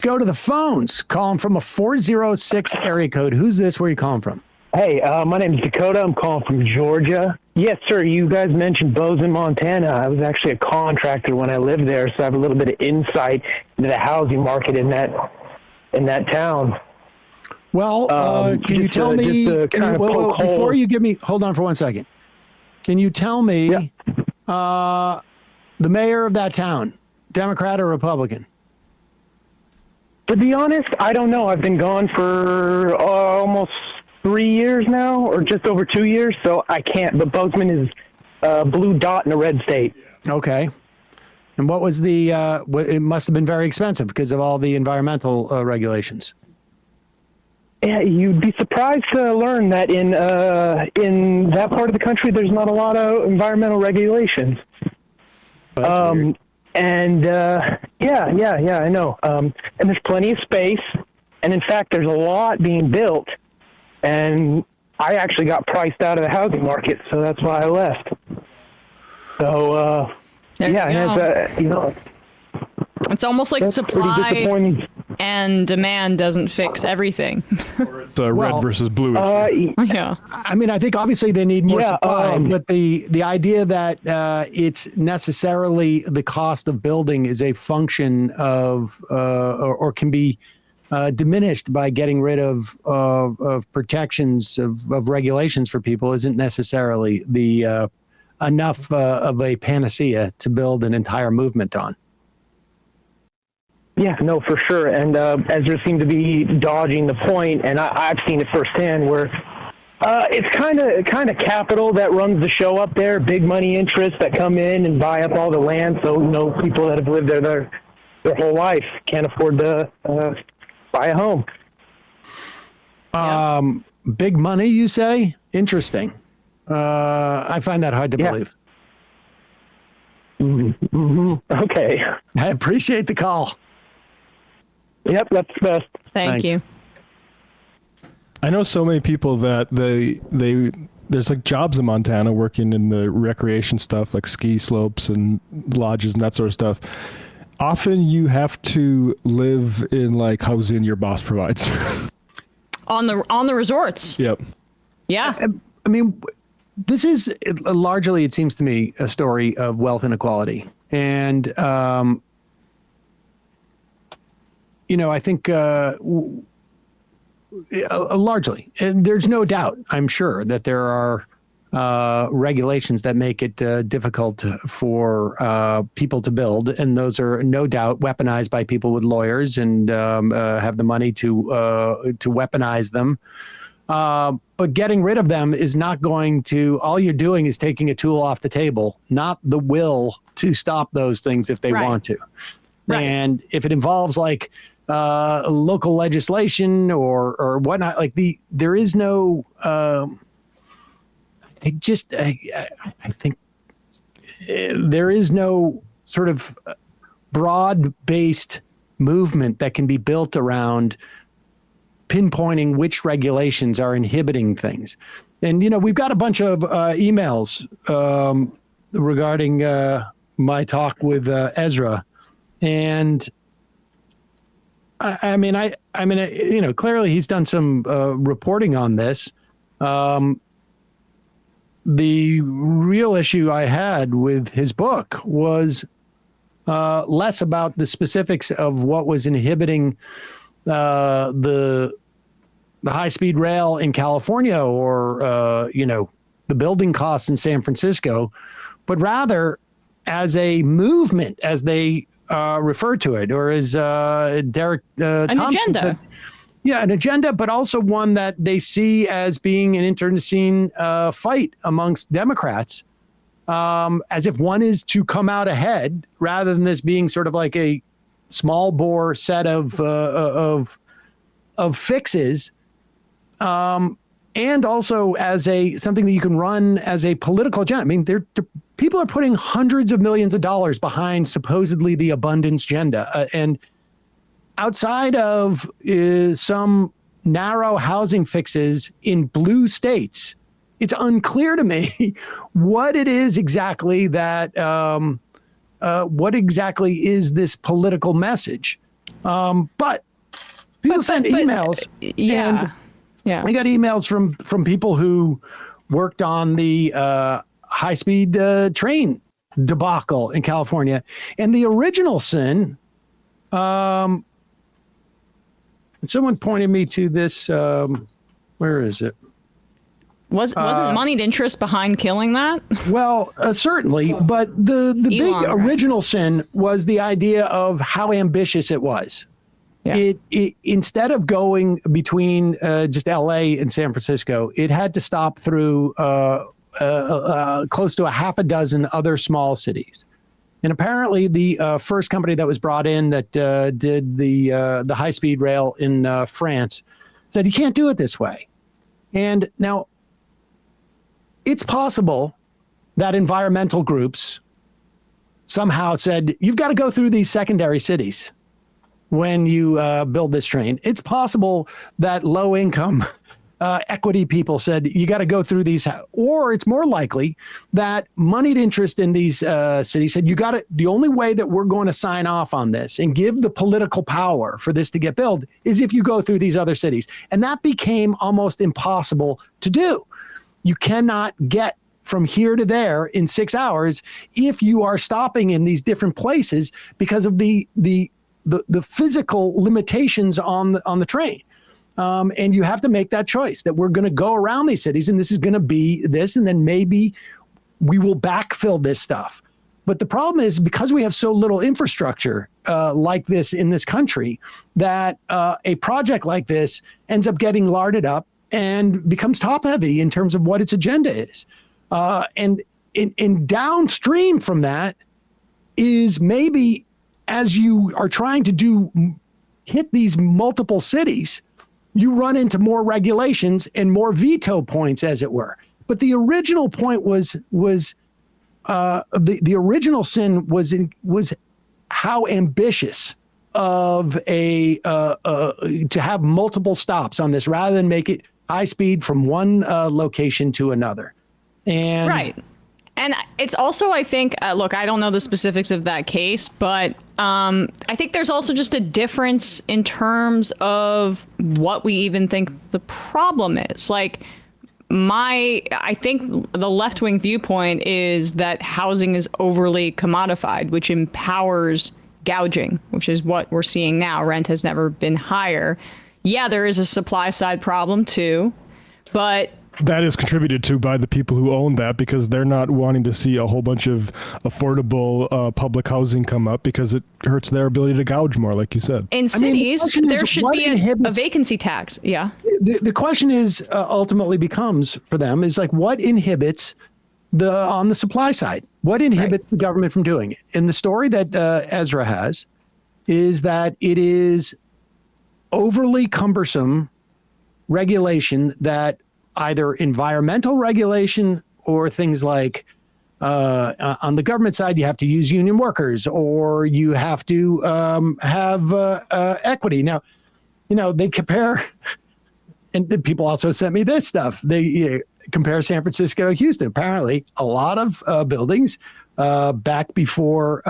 Go to the phones. Calling from a 406 area code. Who's this? Where are you calling from? Hey, my name is Dakota. I'm calling from Georgia. Yes, sir. You guys mentioned Bozeman, Montana. I was actually a contractor when I lived there, so I have a little bit of insight into the housing market in that town. Well, can you tell me, before you give me, hold on for 1 second. Can you tell me the mayor of that town, Democrat or Republican? To be honest, I don't know. I've been gone for almost 3 years now, or just over 2 years, so I can't. But Bozeman is a blue dot in a red state. Okay. And what was it must have been very expensive because of all the environmental regulations. Yeah, you'd be surprised to learn that in that part of the country, there's not a lot of environmental regulations. Weird. And yeah, I know. And there's plenty of space. And in fact, there's a lot being built. And I actually got priced out of the housing market, so that's why I left. So, it's almost like supply and demand doesn't fix everything. It's red versus blue issue. Yeah. I mean, I think obviously they need more supply, but the idea that it's necessarily the cost of building is a function of or can be diminished by getting rid of protections of regulations for people isn't necessarily the enough of a panacea to build an entire movement on. Yeah, no, for sure. And Ezra seemed to be dodging the point, and I've seen it firsthand where it's kind of capital that runs the show up there, big money interests that come in and buy up all the land. So, people that have lived there their whole life can't afford to buy a home. Big money, you say? Interesting. I find that hard to believe. Mm-hmm. Okay. I appreciate the call. Yep, that's the best. Thank you. I know so many people that there's like jobs in Montana working in the recreation stuff, like ski slopes and lodges and that sort of stuff. Often you have to live in like housing your boss provides. on the resorts. Yep. Yeah. I mean, this is largely, it seems to me, a story of wealth inequality. And, I think largely, and there's no doubt, I'm sure, that there are regulations that make it difficult for people to build. And those are no doubt weaponized by people with lawyers and have the money to weaponize them. But getting rid of them is not going to, all you're doing is taking a tool off the table, not the will to stop those things if they want to. Right. And if it involves like local legislation or whatnot, like there is no, I think there is no sort of broad-based movement that can be built around pinpointing which regulations are inhibiting things. And, we've got a bunch of emails regarding my talk with Ezra. And I mean, clearly he's done some reporting on this. The real issue I had with his book was less about the specifics of what was inhibiting the high-speed rail in California or, the building costs in San Francisco, but rather as a movement, as they refer to it, or as Derek Thompson said. Yeah, an agenda, but also one that they see as being an internecine fight amongst Democrats, as if one is to come out ahead rather than this being sort of like a small bore set of fixes, and also as something that you can run as a political agenda. I mean, people are putting hundreds of millions of dollars behind supposedly the abundance agenda, and outside of some narrow housing fixes in blue states, it's unclear to me what it is exactly that what exactly is this political message, But people send emails. Yeah. And yeah. I got emails from people who worked on the high-speed train debacle in California. And the original sin, someone pointed me to this, where is it? Wasn't moneyed interest behind killing that? Well, certainly, but the big Elon, right? original sin was the idea of how ambitious it was. Yeah. It instead of going between just L.A. and San Francisco, it had to stop through close to a half a dozen other small cities. And apparently, the first company that was brought in that did the high-speed rail in France said you can't do it this way. And now, it's possible that environmental groups somehow said you've got to go through these secondary cities when you build this train. It's possible that low-income equity people said you got to go through these, or it's more likely that moneyed interest in these cities said you got to. The only way that we're going to sign off on this and give the political power for this to get built is if you go through these other cities, and that became almost impossible to do. You cannot get from here to there in 6 hours if you are stopping in these different places because of the physical limitations on the train. And you have to make that choice that we're going to go around these cities and this is going to be this, and then maybe we will backfill this stuff. But the problem is because we have so little infrastructure like this in this country, that a project like this ends up getting larded up and becomes top heavy in terms of what its agenda is. And in downstream from that is maybe as you are trying to hit these multiple cities, you run into more regulations and more veto points, as it were. But the original point was the original sin was how ambitious of to have multiple stops on this rather than make it high speed from one location to another. And right. And it's also, I think, look, I don't know the specifics of that case, but I think there's also just a difference in terms of what we even think the problem is. Like, I think the left-wing viewpoint is that housing is overly commodified, which empowers gouging, which is what we're seeing now. Rent has never been higher. Yeah, there is a supply side problem too, but that is contributed to by the people who own that because they're not wanting to see a whole bunch of affordable public housing come up because it hurts their ability to gouge more, like you said. In cities, there should be a vacancy tax. Yeah. The question is ultimately becomes for them is like what inhibits on the supply side? What inhibits the government from doing it? And the story that Ezra has is that it is overly cumbersome regulation that either environmental regulation or things like on the government side, you have to use union workers or you have to have equity. Now, they compare, and people also sent me this stuff. They compare San Francisco to Houston. Apparently, a lot of buildings back before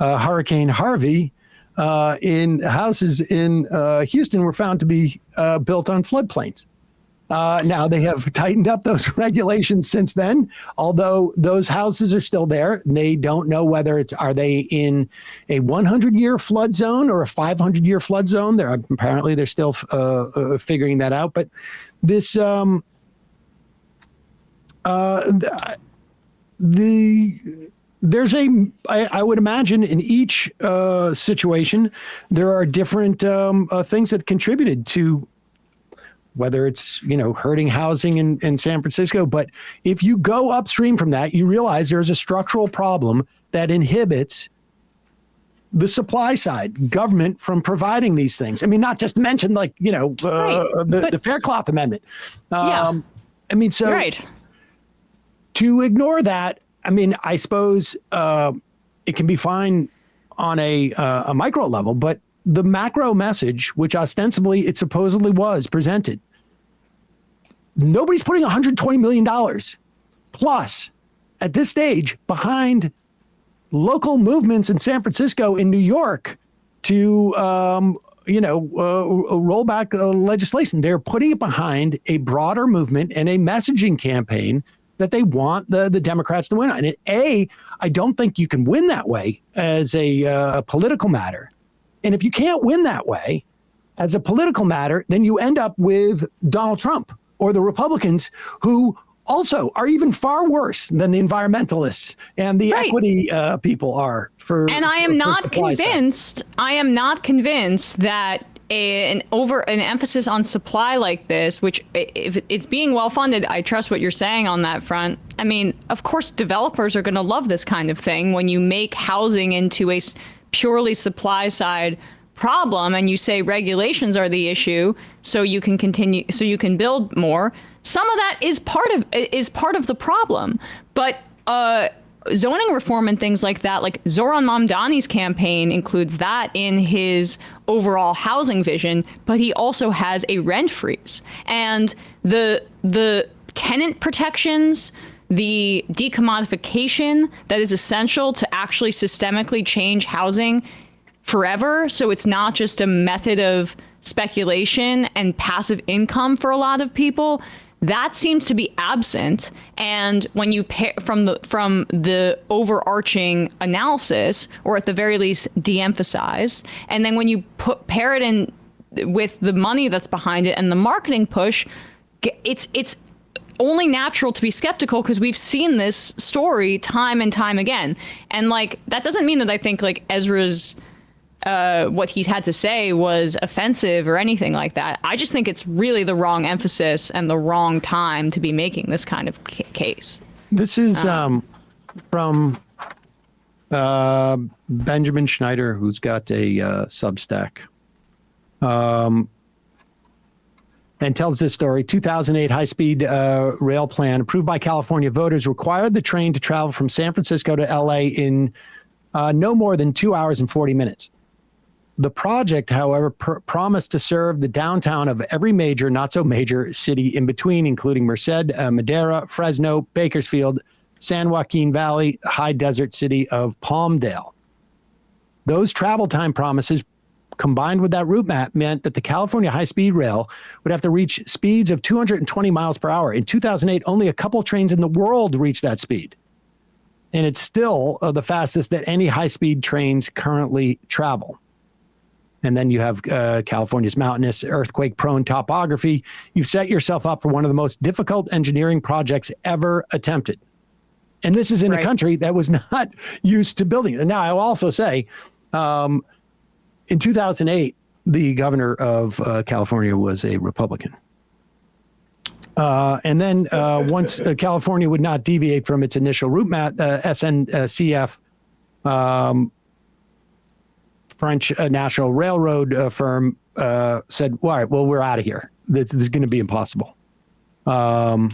Hurricane Harvey in houses in Houston were found to be built on floodplains. Now they have tightened up those regulations since then, although those houses are still there. They don't know whether are they in a 100-year flood zone or a 500-year flood zone. Apparently they're still figuring that out. But this, I would imagine in each situation, there are different things that contributed to whether it's, hurting housing in San Francisco. But if you go upstream from that, you realize there's a structural problem that inhibits the supply side government from providing these things. I mean, not just mention the Faircloth Amendment. Yeah. I mean, so to ignore that, I mean, I suppose it can be fine on a micro level, but the macro message, which ostensibly it supposedly was presented, nobody's putting $120 million plus at this stage behind local movements in San Francisco, in New York, to roll back legislation. They're putting it behind a broader movement and a messaging campaign that they want the Democrats to win on. And I don't think you can win that way as a political matter. And if you can't win that way as a political matter, then you end up with Donald Trump or the Republicans, who also are even far worse than the environmentalists and the equity people are. And I am not convinced. I am not convinced that an emphasis on supply like this, which if it's being well funded, I trust what you're saying on that front. I mean, of course, developers are going to love this kind of thing when you make housing into a purely supply side problem and you say regulations are the issue so you can continue, so you can build more. Some of that is part of the problem, but zoning reform and things like that, like Zoran Mamdani's campaign includes that in his overall housing vision, but he also has a rent freeze, and the tenant protections, the decommodification that is essential to actually systemically change housing forever. So it's not just a method of speculation and passive income for a lot of people. That seems to be absent. And when you pair from the overarching analysis, or at the very least de-emphasized, and then when you pair it in with the money that's behind it and the marketing push, it's only natural to be skeptical, because we've seen this story time and time again. And like, that doesn't mean that I think like Ezra's what he had to say was offensive or anything like that. I just think it's really the wrong emphasis and the wrong time to be making this kind of case. This is from Benjamin Schneider, who's got a Substack, and tells this story. 2008 high-speed rail plan approved by California voters required the train to travel from San Francisco to LA in no more than 2 hours and 40 minutes. The project, however, promised to serve the downtown of every major, not so major city in between, including Merced, Madera, Fresno, Bakersfield, San Joaquin Valley, high desert city of Palmdale. Those travel time promises, combined with that route map, meant that the California high-speed rail would have to reach speeds of 220 miles per hour. In 2008, only a couple trains in the world reached that speed. And it's still the fastest that any high-speed trains currently travel. And then you have California's mountainous, earthquake-prone topography. You've set yourself up for one of the most difficult engineering projects ever attempted. And this is in a country that was not used to building it. And now I will also say, in 2008, the governor of California was a Republican. And then once California would not deviate from its initial route map, SNCF, French National Railroad firm, said, all right, well, we're out of here. This is going to be impossible. There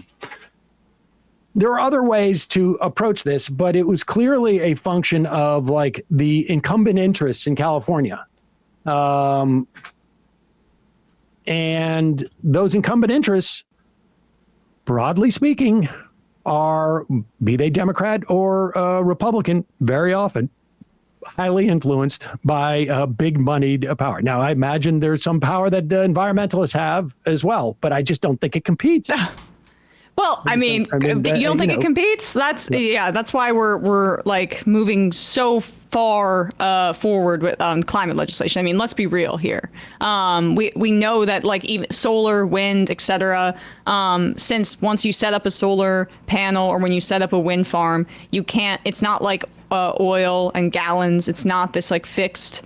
are other ways to approach this, but it was clearly a function of like the incumbent interests in California. And those incumbent interests, broadly speaking, are, be they Democrat or Republican, very often highly influenced by big moneyed power. Now, I imagine there's some power that environmentalists have as well, but I just don't think it competes. Well, I mean, you don't think it competes? That's why we're like moving so far forward with climate legislation. I mean, let's be real here. We know that like even solar, wind, etc. Since once you set up a solar panel or when you set up a wind farm, you can't. It's not like oil and gallons. It's not this like fixed.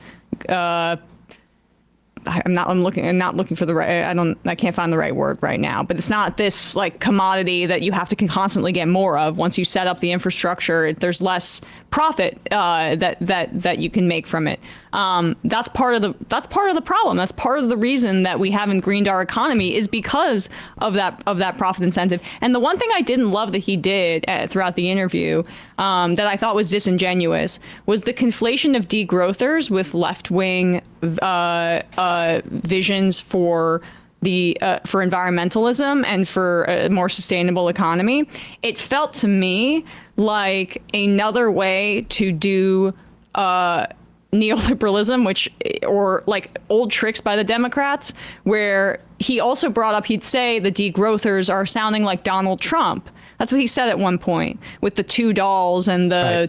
I'm not looking for the right. I can't find the right word right now. But it's not this like commodity that you have to constantly get more of. Once you set up the infrastructure, there's less profit that you can make from it. That's part of the problem. That's part of the reason that we haven't greened our economy is because of that profit incentive. And the one thing I didn't love that he did throughout the interview that I thought was disingenuous was the conflation of degrowthers with left-wing visions for environmentalism and for a more sustainable economy. It felt to me like another way to do neoliberalism, or like old tricks by the Democrats, where he also brought up, he'd say the degrowthers are sounding like Donald Trump. That's what he said at one point with the 2 dolls and the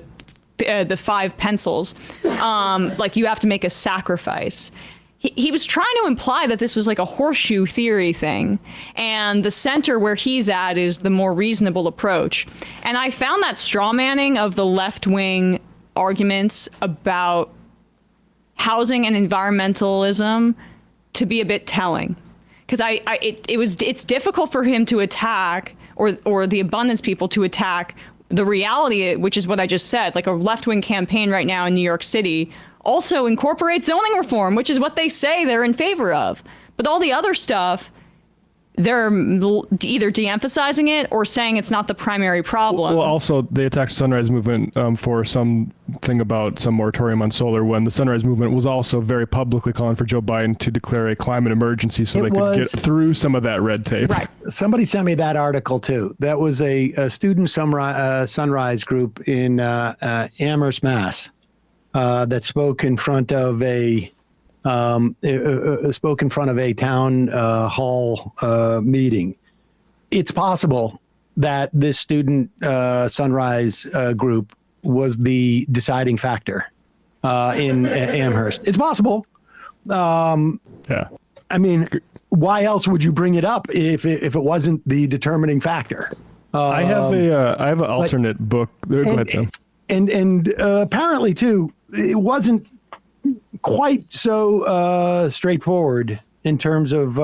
5 pencils. Like you have to make a sacrifice. He was trying to imply that this was like a horseshoe theory thing, and the center where he's at is the more reasonable approach. And I found that straw manning of the left-wing arguments about housing and environmentalism to be a bit telling, because it's difficult for him to attack, or the abundance people to attack the reality, which is what I just said. Like a left-wing campaign right now in New York City also incorporates zoning reform, which is what they say they're in favor of. But all the other stuff, they're either de-emphasizing it or saying it's not the primary problem. Well, also, they attacked the Sunrise Movement for something about some moratorium on solar, when the Sunrise Movement was also very publicly calling for Joe Biden to declare a climate emergency so they could get through some of that red tape. Right. Somebody sent me that article, too. That was a student sunrise group in Amherst, Mass. That spoke in front of a town hall meeting. It's possible that this student sunrise group was the deciding factor in Amherst. It's possible. Yeah. I mean, why else would you bring it up if it wasn't the determining factor? I have an alternate book. Go ahead, Sam. And apparently, too, it wasn't quite so straightforward in terms of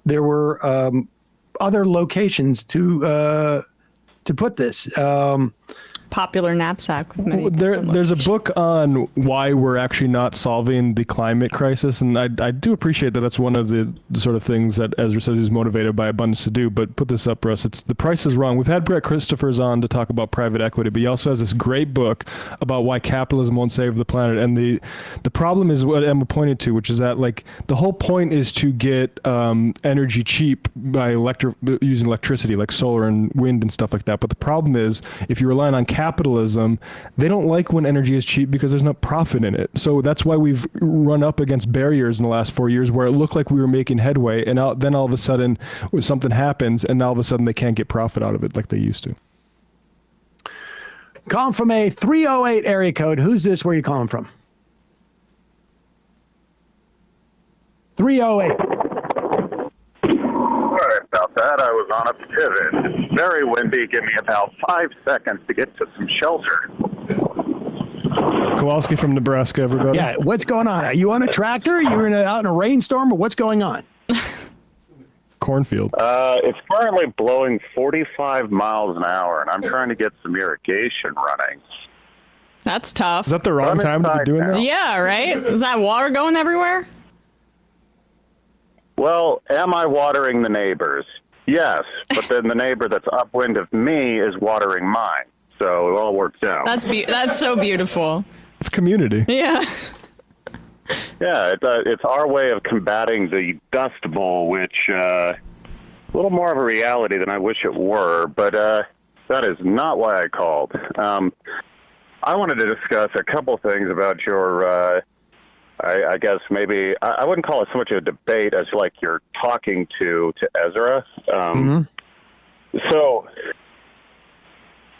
there were other locations to put this. Popular knapsack. With There's a book on why we're actually not solving the climate crisis, and I do appreciate that that's one of the sort of things that Ezra says he's motivated by abundance to do. But put this up, Russ. It's The Price is Wrong. We've had Brett Christophers on to talk about private equity, but he also has this great book about why capitalism won't save the planet. And the problem is what Emma pointed to, which is that like the whole point is to get energy cheap by using electricity, like solar and wind and stuff like that. But the problem is if you're relying on capitalism, they don't like when energy is cheap because there's no profit in it. So that's why we've run up against barriers in the last 4 years where it looked like we were making headway, and then all of a sudden something happens, and now all of a sudden they can't get profit out of it like they used to. Calling from a 308 area code. Who's this? Where are you calling from? 308. Sorry about that. I was on a pivot. It's very windy. Give me about 5 seconds to get to some shelter. Kowalski from Nebraska, everybody. Yeah, what's going on? Are you on a tractor? You're out in a rainstorm, or what's going on? Cornfield. It's currently blowing 45 miles an hour, and I'm trying to get some irrigation running. That's tough. Is that the wrong time to be doing that? Yeah, right? Is that water going everywhere? Well, am I watering the neighbors? Yes, but then the neighbor that's upwind of me is watering mine, so it all works out. That's so beautiful. It's community. Yeah. Yeah, it's our way of combating the Dust Bowl, which a little more of a reality than I wish it were, but that is not why I called. I wanted to discuss a couple things about your, I guess maybe, I wouldn't call it so much a debate as like you're talking to Ezra. So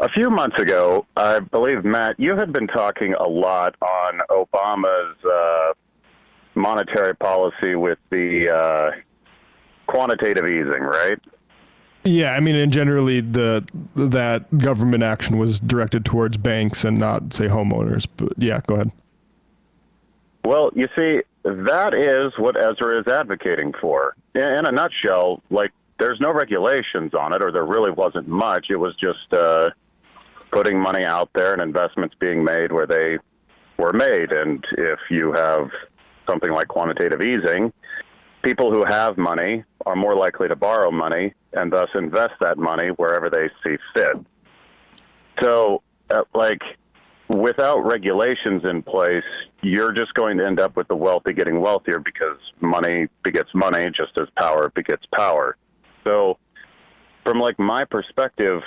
a few months ago, I believe, Matt, you had been talking a lot on Obama's monetary policy with the quantitative easing, right? Yeah, I mean, and generally that government action was directed towards banks and not, say, homeowners. But yeah, go ahead. Well, you see, that is what Ezra is advocating for. In a nutshell, like, there's no regulations on it, or there really wasn't much. It was just putting money out there and investments being made where they were made. And if you have something like quantitative easing, people who have money are more likely to borrow money and thus invest that money wherever they see fit. So, without regulations in place, you're just going to end up with the wealthy getting wealthier because money begets money just as power begets power. So from my perspective,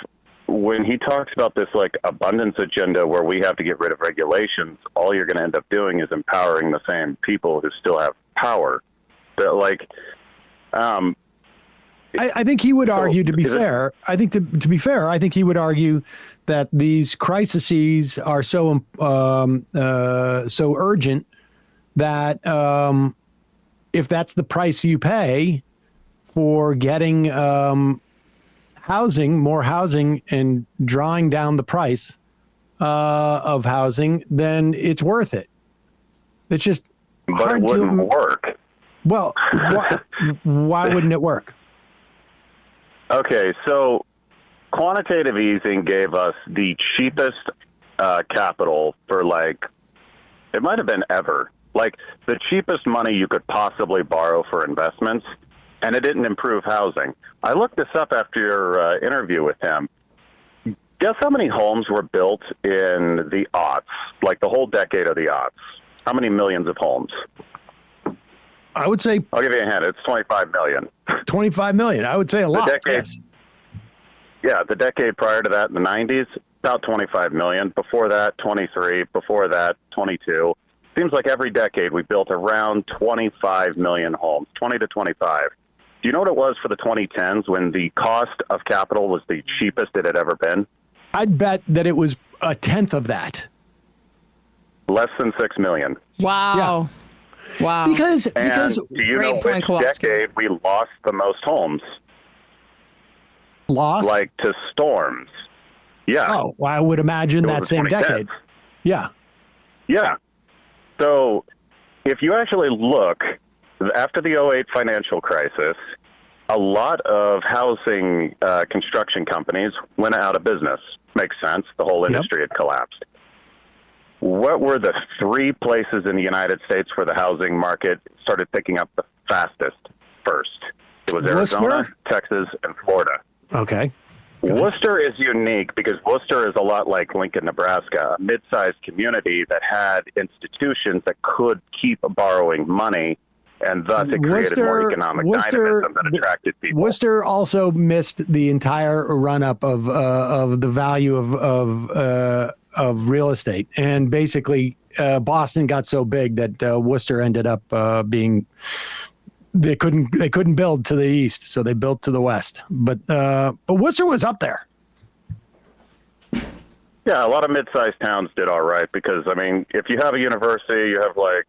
when he talks about this like abundance agenda where we have to get rid of regulations, all you're going to end up doing is empowering the same people who still have power. That like, I think he would argue, to be fair, I think to be fair, I think he would argue that these crises are so so urgent that if that's the price you pay for getting housing, more housing, and drawing down the price of housing, then it's worth it. It's just but hard it wouldn't work. Well, why wouldn't it work? Okay, so quantitative easing gave us the cheapest capital for like, it might have been ever, like the cheapest money you could possibly borrow for investments, and it didn't improve housing. I looked this up after your interview with him. Guess how many homes were built in the aughts, like the whole decade of the aughts? How many millions of homes? I would say I'll give you a hint. It's 25 million. 25 million. I would say a lot. Yes. Yeah, the decade prior to that in the 90s, about 25 million. Before that, 23. Before that, 22. Seems like every decade we built around 25 million homes, 20 to 25. Do you know what it was for the 2010s when the cost of capital was the cheapest it had ever been? I'd bet that it was a tenth of that. Less than 6 million. Wow. Wow. Because Do you know which decade we lost the most homes? Lost? Like to storms. Yeah. Oh, well, I would imagine It was that the same 2010s. decade. Yeah. Yeah. So if you actually look, after the '08 financial crisis, a lot of housing construction companies went out of business. Makes sense. The whole industry had collapsed. What were the three places in the United States where the housing market started picking up the fastest first? It was Arizona, Worcester? Texas, and Florida. Okay. Worcester is unique because Worcester is a lot like Lincoln, Nebraska, a mid-sized community that had institutions that could keep borrowing money, and thus it created more economic dynamism that attracted people. Worcester also missed the entire run-up of the value of real estate, and basically Boston got so big that Worcester ended up being. They couldn't build to the east, so they built to the west. But Worcester was up there. Yeah, a lot of mid-sized towns did all right because, I mean, if you have a university, you have like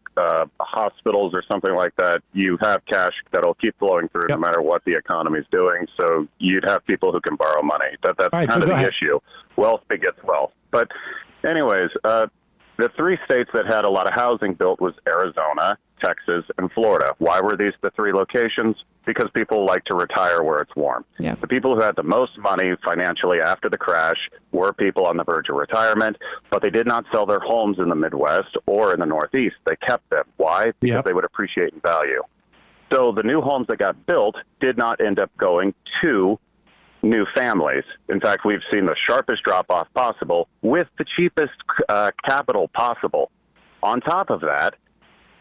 hospitals or something like that, you have cash that'll keep flowing through no matter what the economy's doing. So you'd have people who can borrow money. That's right, kind of the issue. Wealth begets wealth. But anyways, the three states that had a lot of housing built was Arizona, Texas, and Florida. Why were these the three locations? Because people like to retire where it's warm. Yeah. The people who had the most money financially after the crash were people on the verge of retirement, but they did not sell their homes in the Midwest or in the Northeast. They kept them. Why? Because they would appreciate in value. So the new homes that got built did not end up going to new families. In fact, we've seen the sharpest drop-off possible with the cheapest capital possible. On top of that,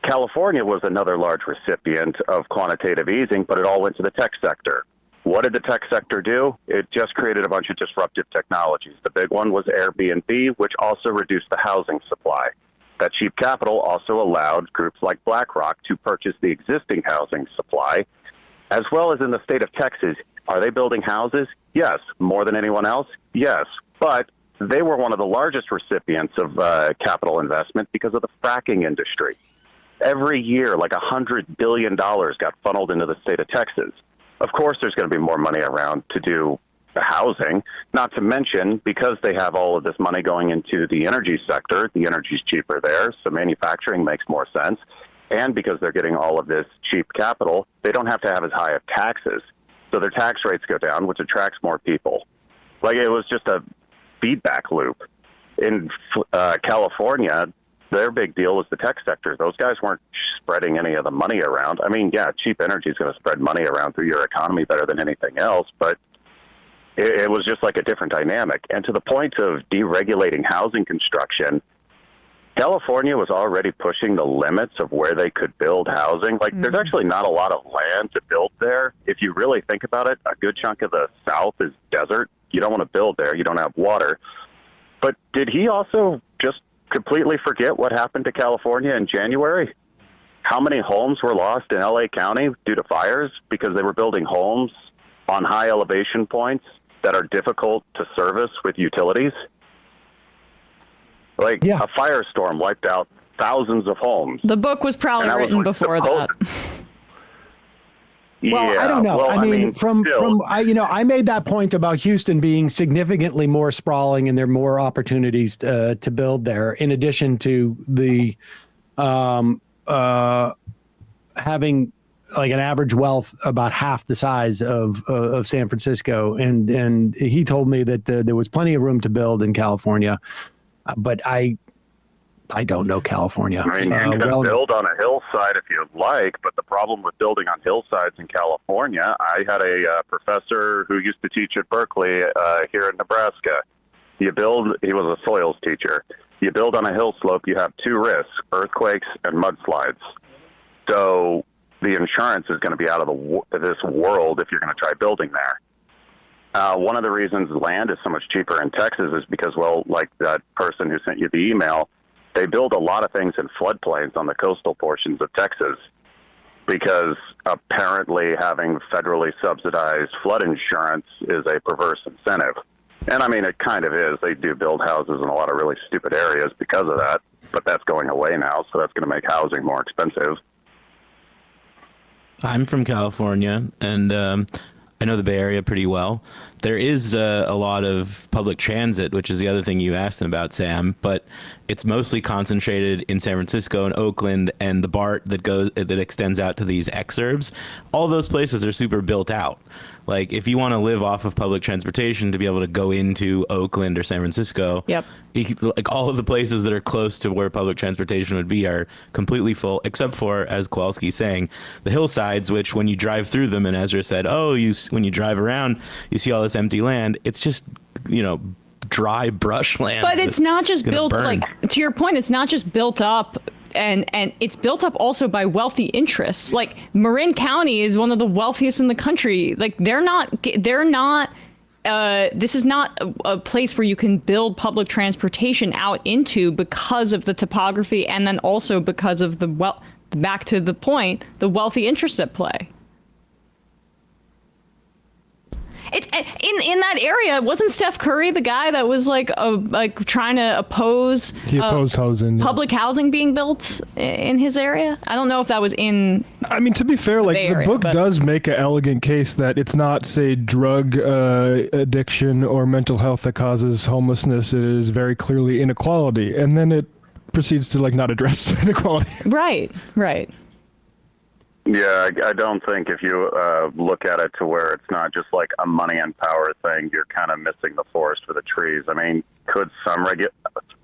California was another large recipient of quantitative easing, but it all went to the tech sector. What did the tech sector do? It just created a bunch of disruptive technologies. The big one was Airbnb, which also reduced the housing supply. That cheap capital also allowed groups like BlackRock to purchase the existing housing supply, as well as in the state of Texas. Are they building houses? Yes. More than anyone else? Yes. But they were one of the largest recipients of capital investment because of the fracking industry. Every year, like $100 billion got funneled into the state of Texas. Of course, there's going to be more money around to do the housing, not to mention because they have all of this money going into the energy sector, the energy's cheaper there, so manufacturing makes more sense. And because they're getting all of this cheap capital, they don't have to have as high of taxes. So their tax rates go down, which attracts more people. Like, it was just a feedback loop. In California, their big deal was the tech sector. Those guys weren't spreading any of the money around. I mean, yeah, cheap energy is going to spread money around through your economy better than anything else, but it was just like a different dynamic. And to the point of deregulating housing construction, California was already pushing the limits of where they could build housing. Like, there's actually not a lot of land to build there. If you really think about it, a good chunk of the South is desert. you don't want to build there. You don't have water. But did he also just completely forget what happened to California in January? How many homes were lost in LA County due to fires because they were building homes on high elevation points that are difficult to service with utilities? Like, Yeah. a firestorm wiped out thousands of homes. The book was probably written before that. Well, Yeah, I don't know. well, I mean, from still, I made that point about Houston being significantly more sprawling and there are more opportunities to build there, in addition to the having like an average wealth about half the size of San Francisco. And he told me that there was plenty of room to build in California, but I don't know California. I mean, you can build on a hillside if you like, but the problem with building on hillsides in California, I had a professor who used to teach at Berkeley here in Nebraska. He was a soils teacher. You build on a hill slope, you have two risks, earthquakes and mudslides. So the insurance is going to be out of this world if you're going to try building there. One of the reasons land is so much cheaper in Texas is because, well, like that person who sent you the email, they build a lot of things in floodplains on the coastal portions of Texas because apparently having federally subsidized flood insurance is a perverse incentive. And I mean, it kind of is. They do build houses in a lot of really stupid areas because of that, but that's going away now, so that's going to make housing more expensive. I'm from California, and I know the Bay Area pretty well. There is a lot of public transit, which is the other thing you asked about, Sam, but it's mostly concentrated in San Francisco and Oakland and the BART that extends out to these exurbs. All those places are super built out. Like, if you want to live off of public transportation to be able to go into Oakland or San Francisco, Yep. Like all of the places that are close to where public transportation would be are completely full, except for, as Kowalski's saying, the hillsides, which when you drive through them, and Ezra said, when you drive around, you see all this empty land. It's just, dry brush land. But it's not just built, burn. like, to your point, it's not just built up, and it's built up also by wealthy interests. Like, Marin County is one of the wealthiest in the country. Like, they're not this is not a place where you can build public transportation out into because of the topography, and then also because of back to the point, the wealthy interests at play. In that area, wasn't Steph Curry the guy that was like trying to oppose He opposed housing. public housing being built in his area? I don't know if that was in. I mean, to be fair, like Bay the Area, book but- does make an elegant case that it's not, say, drug addiction or mental health that causes homelessness. It is very clearly inequality, and then it proceeds to like not address inequality. Right. Yeah, I don't think if you look at it to where it's not just like a money and power thing, you're kind of missing the forest for the trees. I mean, could some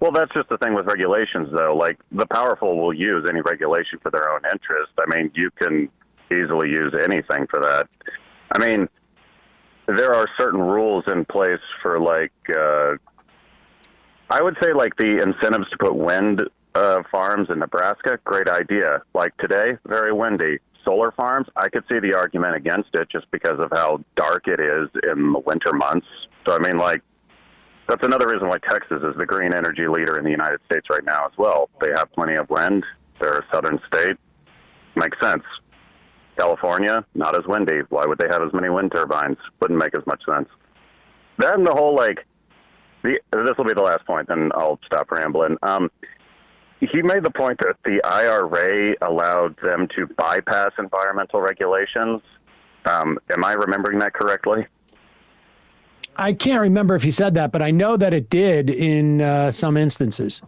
well, that's just the thing with regulations, though. Like, the powerful will use any regulation for their own interest. I mean, you can easily use anything for that. I mean, there are certain rules in place for, like, I would say, like, the incentives to put wind farms in Nebraska, great idea. Like today, very windy. Solar farms, I could see the argument against it just because of how dark it is in the winter months. So, I mean, like, that's another reason why Texas is the green energy leader in the United States right now as well. They have plenty of wind. They're a southern state. Makes sense. California, not as windy. Why would they have as many wind turbines? Wouldn't make as much sense. Then the whole, like, this will be the last point, then I'll stop rambling. He made the point that the IRA allowed them to bypass environmental regulations. Am I remembering that correctly? I can't remember if he said that, but I know that it did in some instances.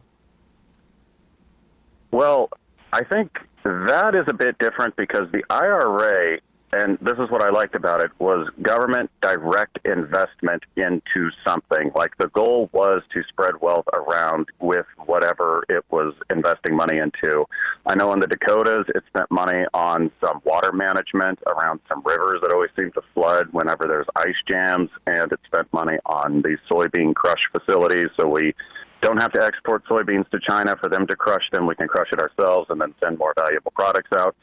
Well, I think that is a bit different because the IRA, and this is what I liked about it, was government direct investment into something. Like, the goal was to spread wealth around with whatever it was investing money into. I know in the Dakotas, it spent money on some water management around some rivers that always seem to flood whenever there's ice jams, and it spent money on the soybean crush facilities, so we don't have to export soybeans to China for them to crush them. We can crush it ourselves and then send more valuable products out.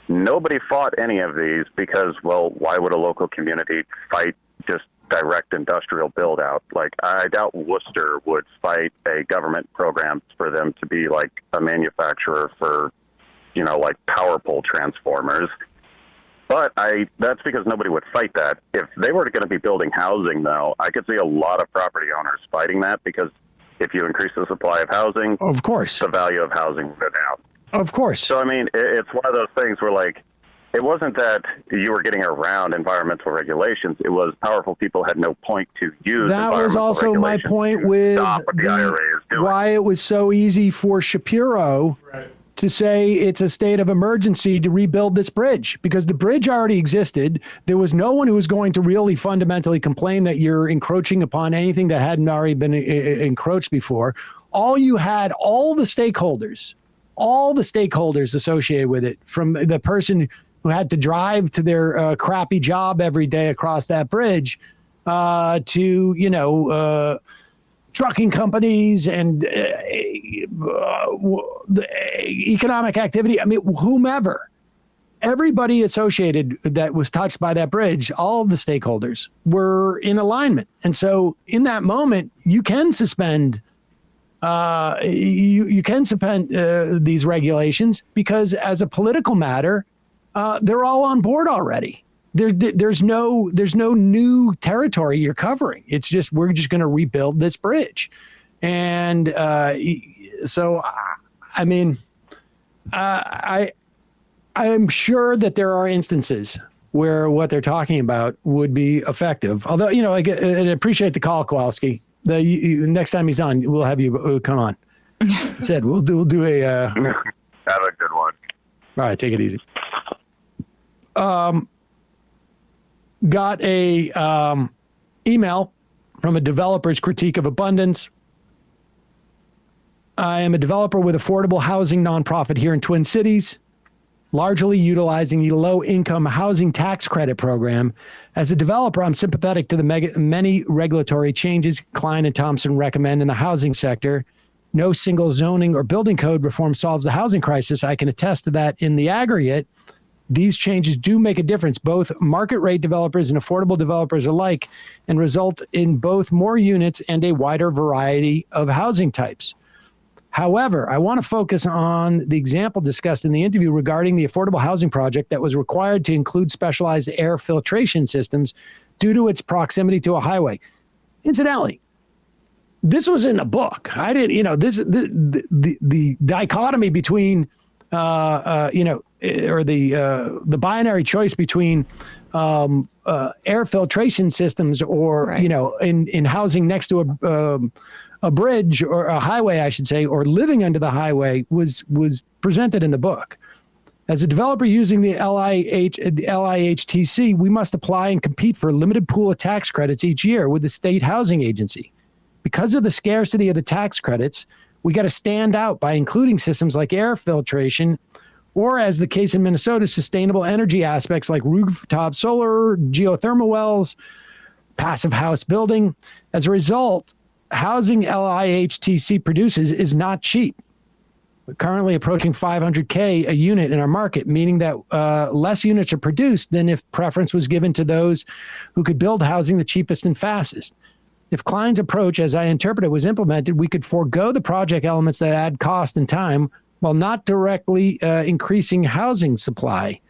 Nobody fought any of these because, well, why would a local community fight just direct industrial build out. Like, I doubt Worcester would fight a government program for them to be like a manufacturer for, like power pole transformers. But that's because nobody would fight that. If they were going to be building housing, though, I could see a lot of property owners fighting that, because if you increase the supply of housing, of course, the value of housing would go down. Of course. So, I mean, it's one of those things where, like, it wasn't that you were getting around environmental regulations. It was powerful people had no point to use. That was also my point with why it was so easy for Shapiro to say it's a state of emergency to rebuild this bridge, because the bridge already existed. There was no one who was going to really fundamentally complain that you're encroaching upon anything that hadn't already been encroached before. All the stakeholders associated with it, from the person who had to drive to their crappy job every day across that bridge, to, trucking companies and the economic activity. I mean, whomever, everybody associated that was touched by that bridge, all of the stakeholders were in alignment. And so in that moment, you can suspend these regulations, because as a political matter, they're all on board already. There's no new territory you're covering. It's just, we're just going to rebuild this bridge. And so, I mean, I'm sure that there are instances where what they're talking about would be effective. Although, I appreciate the call, Kowalski. Next time he's on, we'll have you come on. Said we'll do a. Have a good one. All right, take it easy. Got a email from a developer's critique of abundance. I am a developer with affordable housing nonprofit here in Twin Cities, largely utilizing the low-income housing tax credit program. As a developer, I'm sympathetic to the many regulatory changes Klein and Thompson recommend in the housing sector. No single zoning or building code reform solves the housing crisis. I can attest to that. In the aggregate, these changes do make a difference, both market rate developers and affordable developers alike, and result in both more units and a wider variety of housing types. However, I want to focus on the example discussed in the interview regarding the affordable housing project that was required to include specialized air filtration systems due to its proximity to a highway. Incidentally, this was in the book. I didn't, the dichotomy between, or the binary choice between air filtration systems or, in housing next to a bridge or a highway, I should say, or living under the highway was presented in the book. As a developer using the LIHTC, we must apply and compete for a limited pool of tax credits each year with the state housing agency. Because of the scarcity of the tax credits, we got to stand out by including systems like air filtration, or as the case in Minnesota, sustainable energy aspects like rooftop solar, geothermal wells, passive house building. As a result, housing LIHTC produces is not cheap. We're currently approaching $500K a unit in our market, meaning that less units are produced than if preference was given to those who could build housing the cheapest and fastest. If Klein's approach, as I interpret it, was implemented, we could forego the project elements that add cost and time while not directly increasing housing supply.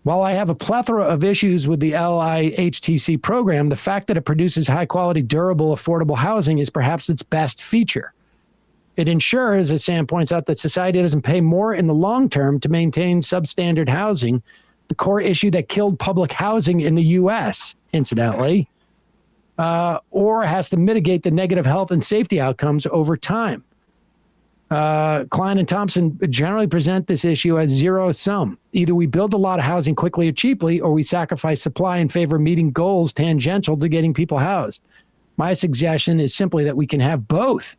While I have a plethora of issues with the LIHTC program, the fact that it produces high-quality, durable, affordable housing is perhaps its best feature. It ensures, as Sam points out, that society doesn't pay more in the long term to maintain substandard housing, the core issue that killed public housing in the U.S., incidentally, or has to mitigate the negative health and safety outcomes over time. Klein and Thompson generally present this issue as zero sum. Either we build a lot of housing quickly or cheaply, or we sacrifice supply in favor of meeting goals tangential to getting people housed. My suggestion is simply that we can have both.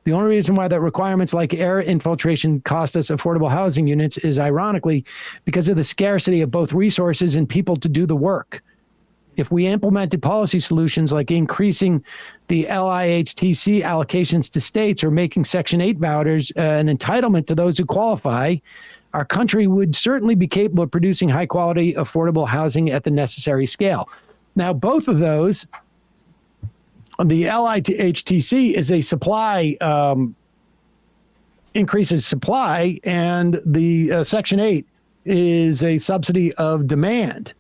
The only reason why that requirements like air infiltration cost us affordable housing units is, ironically, because of the scarcity of both resources and people to do the work. If we implemented policy solutions like increasing the LIHTC allocations to states or making Section 8 vouchers an entitlement to those who qualify, our country would certainly be capable of producing high-quality, affordable housing at the necessary scale. Now, both of those, the LIHTC is a supply, increases supply, and the Section 8 is a subsidy of demand.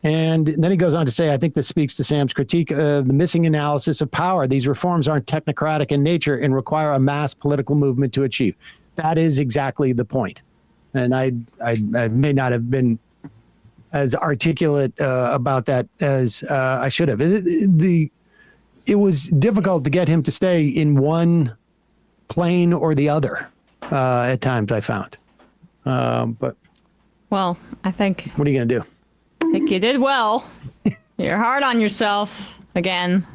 And then he goes on to say, I think this speaks to Sam's critique of the missing analysis of power. These reforms aren't technocratic in nature and require a mass political movement to achieve. That is exactly the point. And I may not have been as articulate about that as I should have. It was difficult to get him to stay in one plane or the other at times, I found. But Well, I think what are you going to do? you did well. You're hard on yourself again.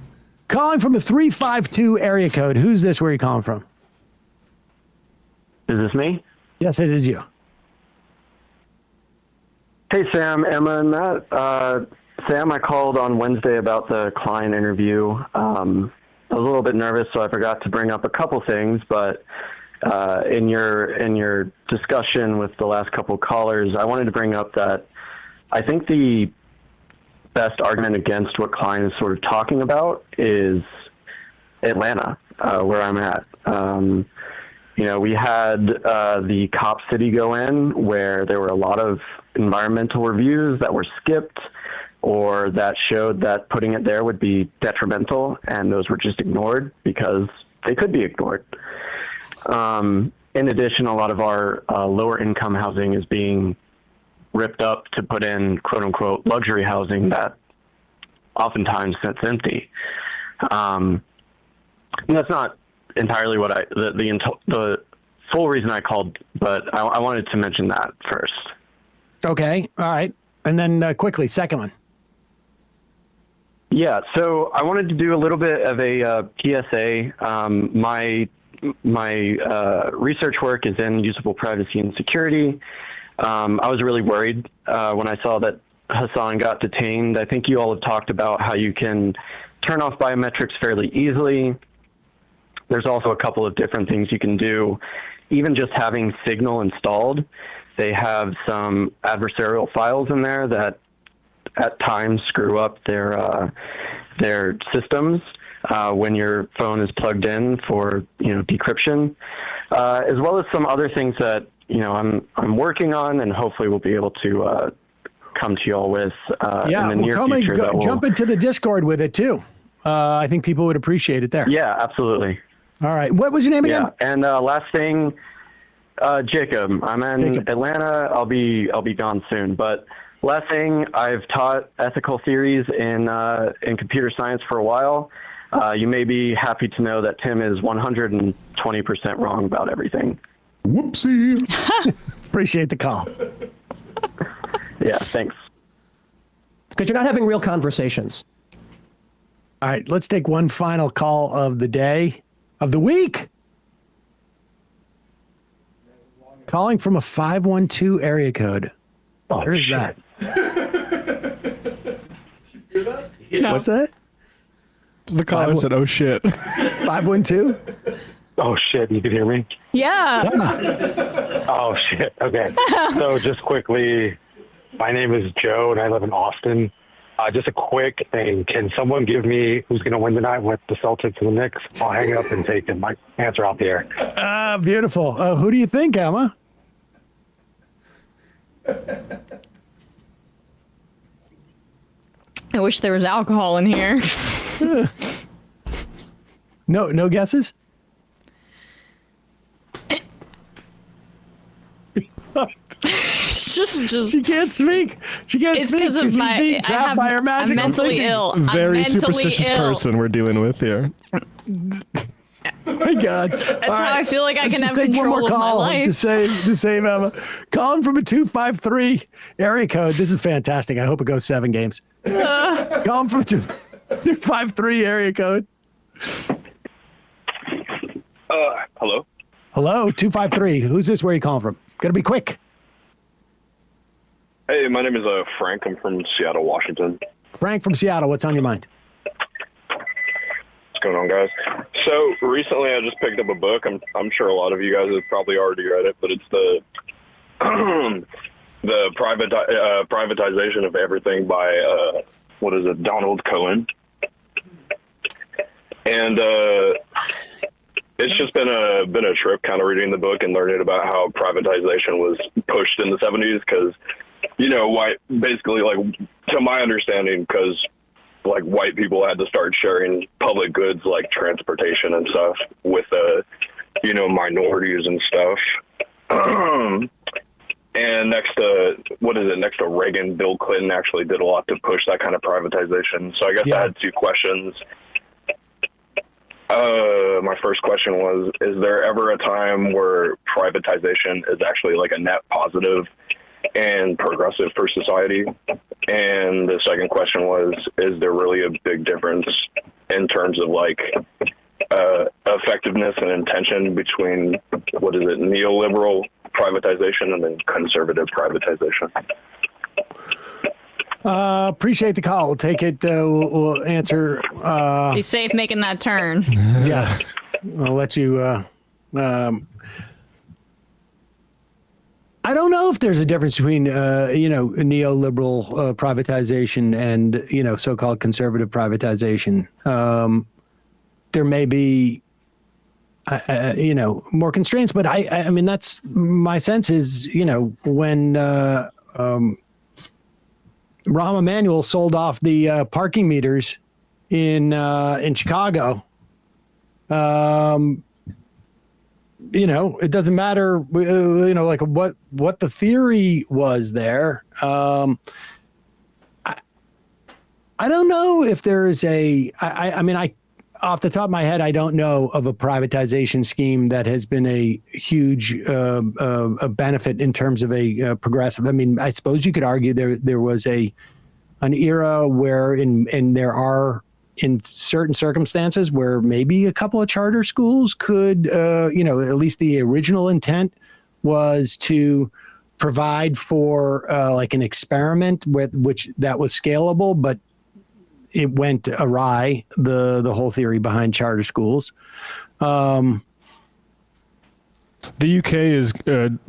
Calling from a 352 area code. Who's this? Where are you calling from? Is this me? Yes, it is you. Hey, Sam, Emma, and Matt. Sam, I called on Wednesday about the Klein interview. I was a little bit nervous, so I forgot to bring up a couple things, but in your discussion with the last couple callers, I wanted to bring up that I think the best argument against what Klein is sort of talking about is Atlanta, where I'm at. We had the Cop City go in where there were a lot of environmental reviews that were skipped or that showed that putting it there would be detrimental, and those were just ignored because they could be ignored. In addition, a lot of our lower income housing is being ripped up to put in quote unquote luxury housing that oftentimes sits empty. And that's not entirely what the full reason I called, but I wanted to mention that first. Okay. All right. And then quickly, second one. Yeah. So I wanted to do a little bit of a PSA. My research work is in usable privacy and security. I was really worried when I saw that Hassan got detained. I think you all have talked about how you can turn off biometrics fairly easily. There's also a couple of different things you can do. Even just having Signal installed, they have some adversarial files in there that at times screw up their systems when your phone is plugged in for decryption, as well as some other things that I'm working on, and hopefully we'll be able to come to you all with in the near future. Jump into the Discord with it too. I think people would appreciate it there. Yeah, absolutely. All right. What was your name again? Yeah, and last thing, Jacob. I'm in Atlanta. I'll be gone soon. But last thing, I've taught ethical theories in computer science for a while. You may be happy to know that Tim is 120% wrong about everything. Whoopsie. Appreciate the call. Yeah, thanks. Because you're not having real conversations. All right, let's take one final call of the day, of the week. Calling from a 512 area code. Oh, Where's shit. that? No. What's that? The caller said, "Oh shit." 512? Oh, shit. You can hear me? Yeah. Oh, shit. Okay. So just quickly, my name is Joe, and I live in Austin. Just a quick thing. Can someone give me who's going to win tonight with the Celtics and the Knicks? I'll hang up and take my answer out the air. Beautiful. Who do you think, Emma? I wish there was alcohol in here. No guesses? It's just She can't speak. She can't it's speak because of she's my being trapped by her magic. I'm mentally thinking. ill. Very I'm mentally superstitious ill. person we're dealing with here. Oh my God. That's how I feel like I can Let's have just take control one more of my call life. to save Emma. Calling from a 253 area code. This is fantastic. I hope it goes 7 games. Calling from a 253 area code. Hello? Hello, 253. Who's this? Where are you calling from? Gotta be quick. Hey, my name is Frank. I'm from Seattle, Washington. Frank from Seattle. What's on your mind? What's going on, guys? So recently I just picked up a book. I'm sure a lot of you guys have probably already read it, but it's the privatization of everything by Donald Cohen. And it's just been a trip kind of reading the book and learning about how privatization was pushed in the 70s because, basically, like, to my understanding, because, like, white people had to start sharing public goods like transportation and stuff with, minorities and stuff. And next to Reagan, Bill Clinton actually did a lot to push that kind of privatization. So I guess I had two questions. My first question was, is there ever a time where privatization is actually like a net positive and progressive for society? And the second question was, is there really a big difference in terms of like effectiveness and intention between neoliberal privatization and then conservative privatization? Appreciate the call. We'll take it. We'll answer. Be safe making that turn. Yes. I'll let you. I don't know if there's a difference between, neoliberal privatization and, so-called conservative privatization. There may be, more constraints, but I mean, that's my sense is, when Rahm Emanuel sold off the parking meters in Chicago, it doesn't matter, like what the theory was there. I don't know if there is I mean, off the top of my head, I don't know of a privatization scheme that has been a huge a benefit in terms of a progressive. I mean, I suppose you could argue there was an era where there are in certain circumstances where maybe a couple of charter schools could, at least the original intent was to provide for like an experiment which that was scalable, but it went awry, the whole theory behind charter schools. The UK is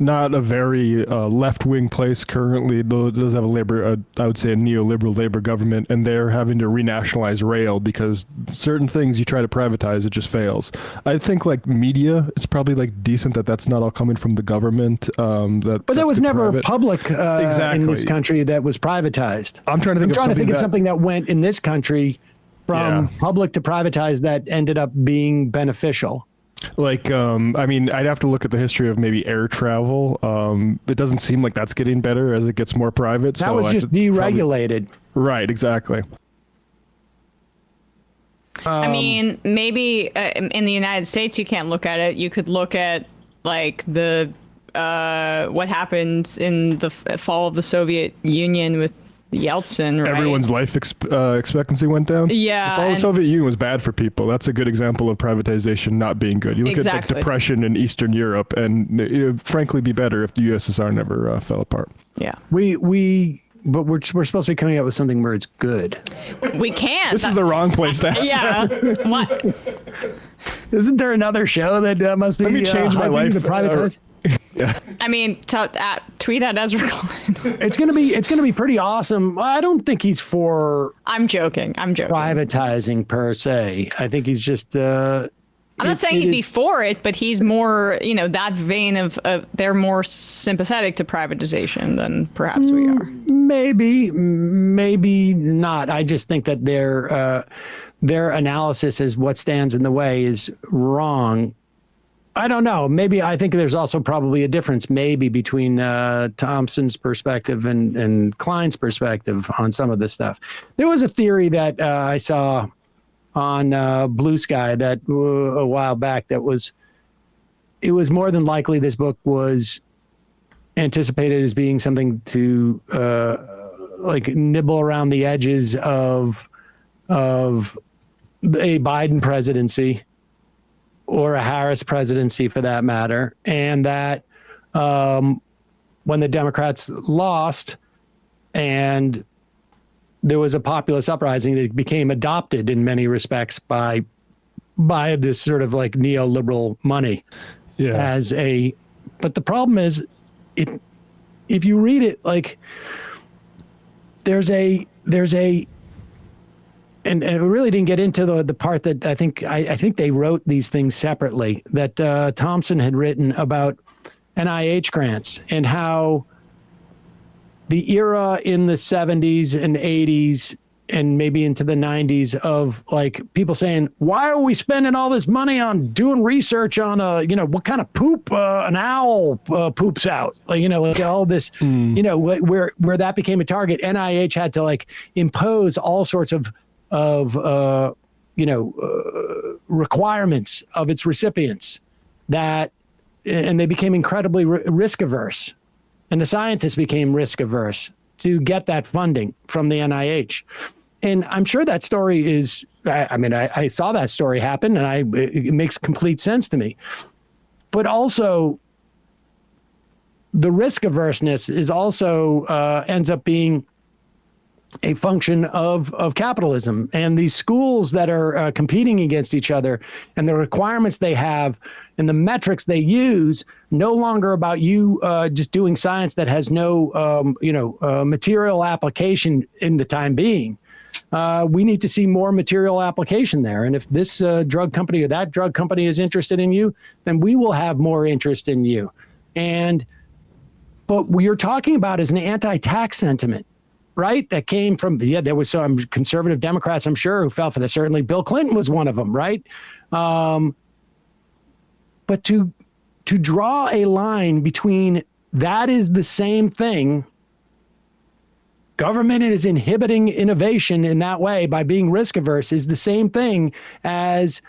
not a very left-wing place currently, though it does have I would say a neoliberal Labour government, and they're having to renationalize rail because certain things you try to privatize, it just fails. I think like media, it's probably like decent that's not all coming from the government. But there was never private. Public exactly. in this country that was privatized. I'm trying to think of something that went in this country from public to privatized that ended up being beneficial. Like, I mean, I'd have to look at the history of maybe air travel. It doesn't seem like that's getting better as it gets more private. That was just deregulated. Right, exactly. I mean, maybe in the United States, you can't look at it. You could look at like what happened in the fall of the Soviet Union with Yeltsin, right? Everyone's life expectancy went down. Yeah. The fall of the Soviet Union was bad for people. That's a good example of privatization not being good. You look at like depression in Eastern Europe, and it would frankly be better if the USSR never fell apart. Yeah. But we're supposed to be coming up with something where it's good. We can't. This is the wrong place to ask. Yeah. What? Isn't there another show that must be? Let me change my life. To privatize? Yeah. I mean, tweet at Ezra Klein. It's gonna be pretty awesome. I don't think he's for. I'm joking. Privatizing per se. I think he's just. I'm not saying he'd be for it, but he's more, that vein of they're more sympathetic to privatization than perhaps we are. Maybe not. I just think that their analysis as what stands in the way is wrong. I don't know. Maybe I think there's also probably a difference maybe between Thompson's perspective and Klein's perspective on some of this stuff. There was a theory that I saw on Blue Sky that a while back it was more than likely this book was anticipated as being something to like nibble around the edges of a Biden presidency or a Harris presidency for that matter. And that when the Democrats lost and there was a populist uprising that became adopted in many respects by this sort of like neoliberal money but the problem is if you read it, like there's a and we really didn't get into the part that I think they wrote these things separately, that Thompson had written about NIH grants and how the era in the 70s and 80s and maybe into the 90s of like people saying, why are we spending all this money on doing research on what kind of poop an owl poops out, like all this, where that became a target. NIH had to like impose all sorts of requirements of its recipients and they became incredibly risk averse, and the scientists became risk averse to get that funding from the NIH. And I'm sure that story is, I saw that story happen, and it makes complete sense to me. But also, the risk averseness is also ends up being a function of capitalism, and these schools that are competing against each other, and the requirements they have and the metrics they use, no longer about you just doing science that has no material application in the time being. We need to see more material application there. And if this drug company or that drug company is interested in you, then we will have more interest in you. But what you're talking about is an anti-tax sentiment, right? That came from, there was some conservative Democrats, I'm sure, who fell for this. Certainly Bill Clinton was one of them, right? But to draw a line between that is the same thing, government is inhibiting innovation in that way by being risk averse, is the same thing as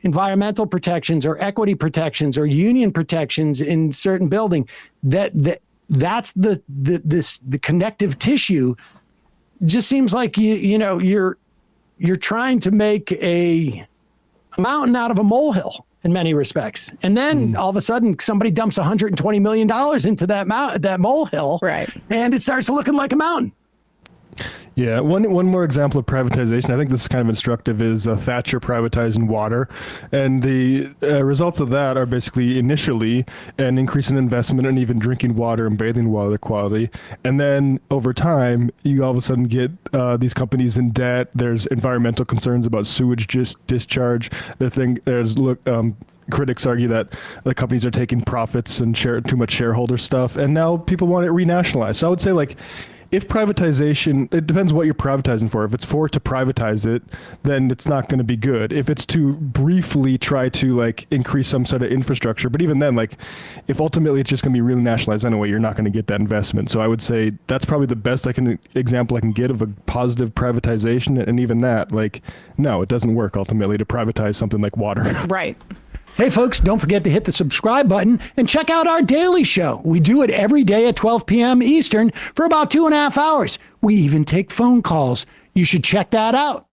environmental protections or equity protections or union protections in certain building. That's the connective tissue. Just seems like you're trying to make a mountain out of a molehill in many respects, and then all of a sudden somebody dumps $120 million into that molehill, right? And it starts looking like a mountain. Yeah, one more example of privatization, I think this is kind of instructive, is Thatcher privatizing water. And the results of that are basically initially an increase in investment in even drinking water and bathing water quality. And then over time, you all of a sudden get these companies in debt. There's environmental concerns about sewage discharge. Critics argue that the companies are taking profits and too much shareholder stuff. And now people want it renationalized. So I would say, like, if privatization, it depends what you're privatizing for. If it's to privatize it, then it's not going to be good. If it's to briefly try to like increase some sort of infrastructure, but even then, like if ultimately it's just going to be really nationalized anyway, you're not going to get that investment. So I would say that's probably the best example I can get of a positive privatization. And even that, like, no, it doesn't work ultimately to privatize something like water. Right. Hey, folks, don't forget to hit the subscribe button and check out our daily show. We do it every day at 12 p.m. Eastern for about 2.5 hours. We even take phone calls. You should check that out.